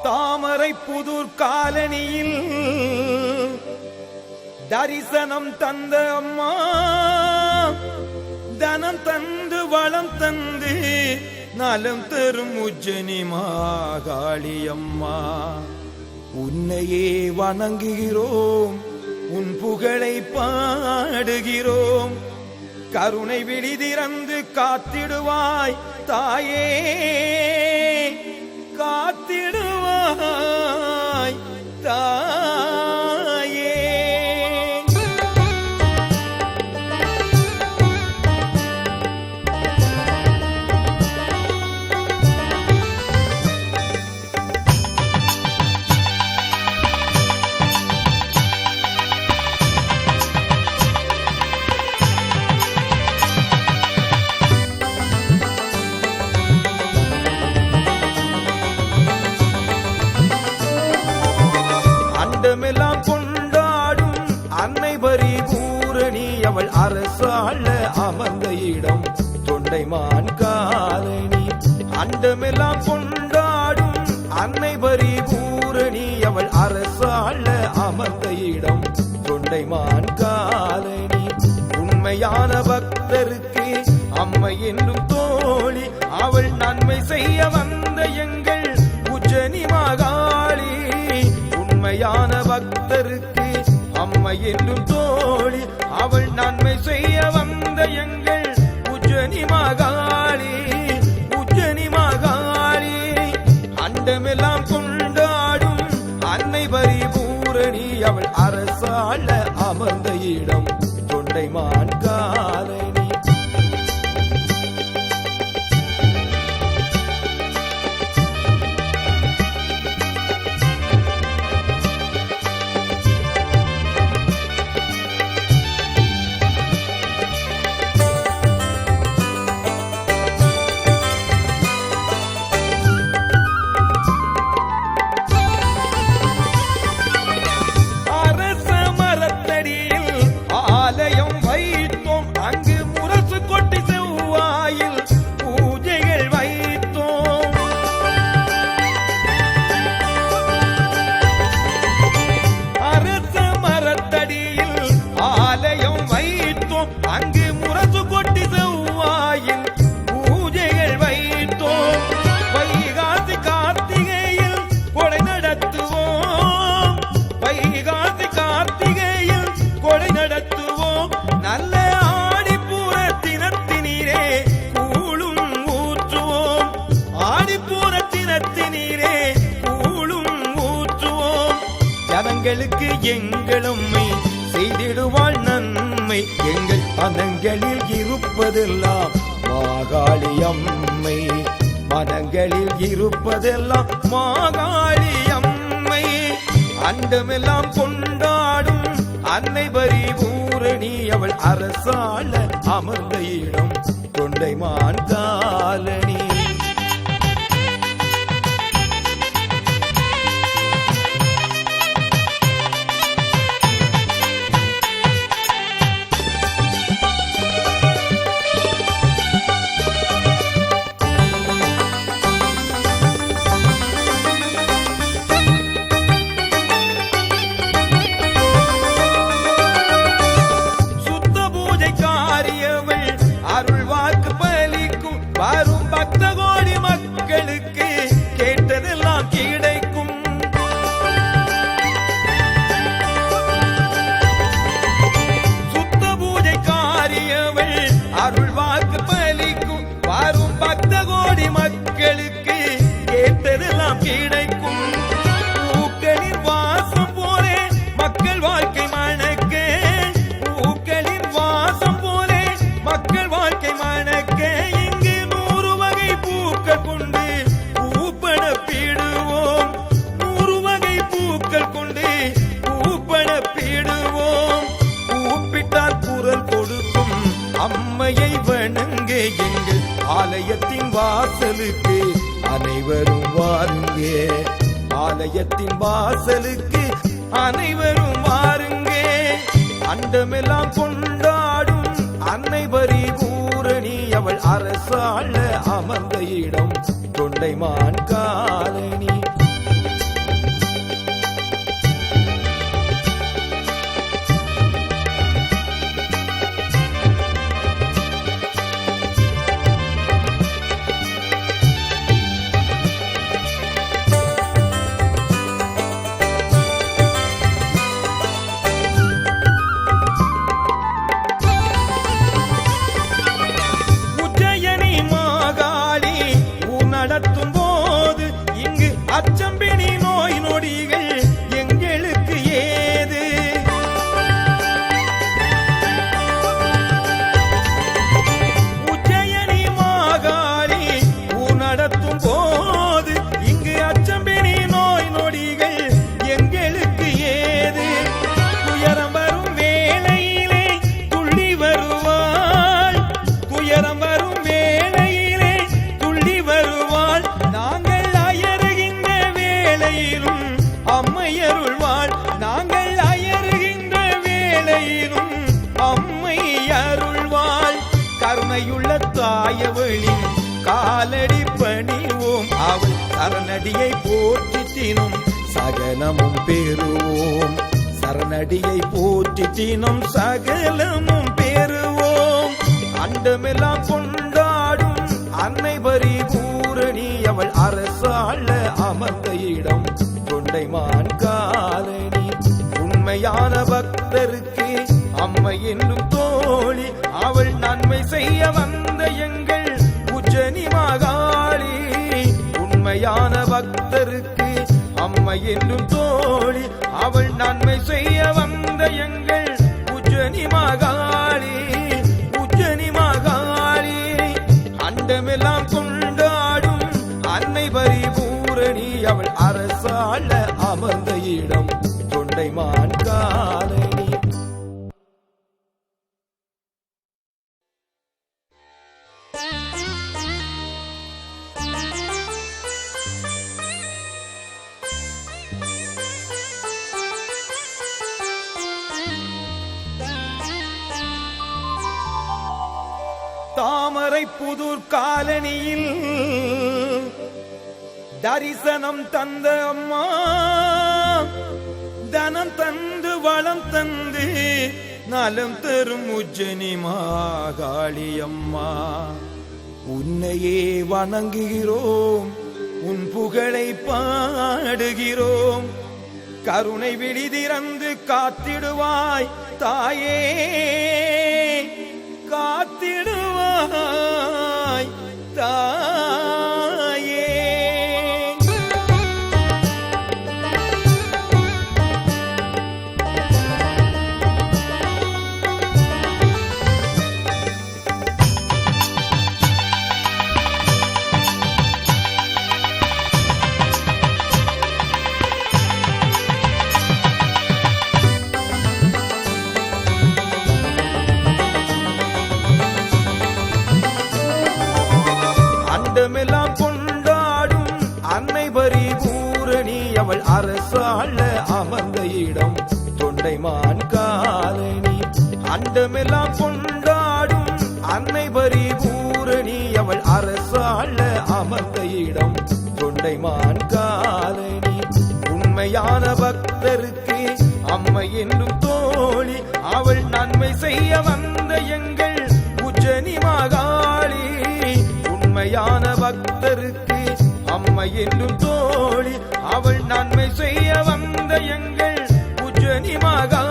தாமரை புதூர் காலனியில் தரிசனம் தந்த அம்மா, தனம் தந்து வளம் தந்து நலம் தரும் உஜ்ஜனி மாகாளி அம்மா. உன்னையே வணங்குகிறோம், உன் புகழை பாடுகிறோம். கருணை விழி திறந்து காத்திடுவாய் தாயே, காத்திடுவாய் தாயே. அண்டமெல்லாம் கொண்டாடும் அன்னை பரிபூரணி, அவள் அரசாள அமர்ந்த இடம் தொண்டைமான் காலனி. அண்டமெல்லாம் கொண்டாடும் அன்னை பரிபூரணி, அவள் அரசாள அமர்ந்த இடம் தொண்டைமான் காலனி. உண்மையான பக்தருக்கு அம்மை என்னும் தோழி, அவள் நன்மை செய்ய வந்த எங்கள் உஜ்ஜனி மாகாளி. உண்மையான பக்தருக்கு அம்மை என்னும் தோழி, அவள் நன்மை செய்ய வந்த எங்கள் உஜ்ஜனி மாகாளி, உஜ்ஜனி மாகாளி. அண்டமெல்லாம் கொண்டாடும் அன்னை பரிபூரணி, அவள் அரசாள அமர்ந்த இடம் தொண்டைமான் காலனி. ஜனங்களுக்கு எங்களம்மை செய்திடுவாள் நன்மை, எங்கள் மனங்களில் இருப்பதெல்லாம் மாகாளி அம்மை. மனங்களில் இருப்பதெல்லாம் மாகாளி அம்மை. அண்டமெல்லாம் கொண்டாடும் அன்னை பரிபூரணி, அவள் அரசாள அமர்ந்த இடம் தொண்டைமான் காலனி. வரும் பக்த கோடி மக்களுக்கு கேட்டதெல்லாம் கிடைக்கும். சுத்த பூஜை காரியவள் அருள் வாக்கு பலிக்கும். வரும் பக்த கோடி மக்களுக்கு கேட்டதெல்லாம் கிடைக்கும். பூக்களின் வாசம் போலே மக்கள் வாழ்க்கை மணக்க, பூக்களின் வாசம் போலே மக்கள் வாழ்க்கை மணக்க. அம்மையை வணங்க எங்கள் ஆலயத்தின் வாசலுக்கு அனைவரும் வாருங்க. ஆலயத்தின் வாசலுக்கு அனைவரும் வாருங்க. அண்டமெல்லாம் கொண்டாடும் அன்னை பரிபூரணி, அவள் அரசாள அமர்ந்த இடம் தொண்டைமான் காலனி. அம்மை அருள்வாள். நாங்கள் அயறுகின்ற வேளையிலும் அம்மை அருள்வாள். கருணையுள்ள தாயவளின் காலடி பணிவோம். அவள் சரணடியை போற்றி தினம் சகலமும் பெறுவோம். சரணடியை போற்றி தினம் சகலமும் பெறுவோம். அண்டமெல்லாம் கொண்டாடும் அன்னை பரிபூரணி அவள் அரசாள அமர்ந்த இடம் தொண்டைமான் காலனி. உண்மையான பக்தருக்கு அம்மை என்னும் தோழி. அவள் நன்மை செய்ய வந்த எங்கள் உஜ்ஜனி மகாளி. உண்மையான பக்தருக்கு அம்மை என்னும் தோழி. அவள் நன்மை செய்ய வந்த எங்கள் உஜ்ஜனி மகாளி. உஜ்ஜனி மகாளி. அண்டமெல்லாம் கொண்டாடும் அன்னை பரிபூரணி அவள் அரசாள அமர்ந்த இடம் தொண்டைமான் காலனி. தாமரை புதூர் காலனியில் தரிசனம் தந்த அம்மா. தனம் தந்து வளம் தந்து நலம் தரும் உஜ்ஜனி மகாளி அம்மா. உன்னையே வணங்குகிறோம், உன் புகழை பாடுகிறோம். கருணை விழி திறந்து காத்திடுவாய் தாயே, காத்திடுவாய் தாயே. அண்டமெல்லாம் கொண்டாடும் அன்னை பரிபூரணி அவள் அரசாள அமர்ந்த இடம் தொண்டைமான் காலனி. அண்டமெல்லாம் கொண்டாடும் அன்னை பரிபூரணி அவள் அரசாள அமர்ந்த இடம் தொண்டைமான் காலனி. உண்மையான பக்தருக்கு அம்மை என்னும் தோழி. அவள் நன்மை செய்ய வந்த எங்கள் உஜ்ஜனி மகாளி. உண்மையான பக்தருக்கு அம்மை என்னும் தோழி. அவள் நன்மை செய்ய வந்த எங்கள் உஜ்ஜனி மகாளி.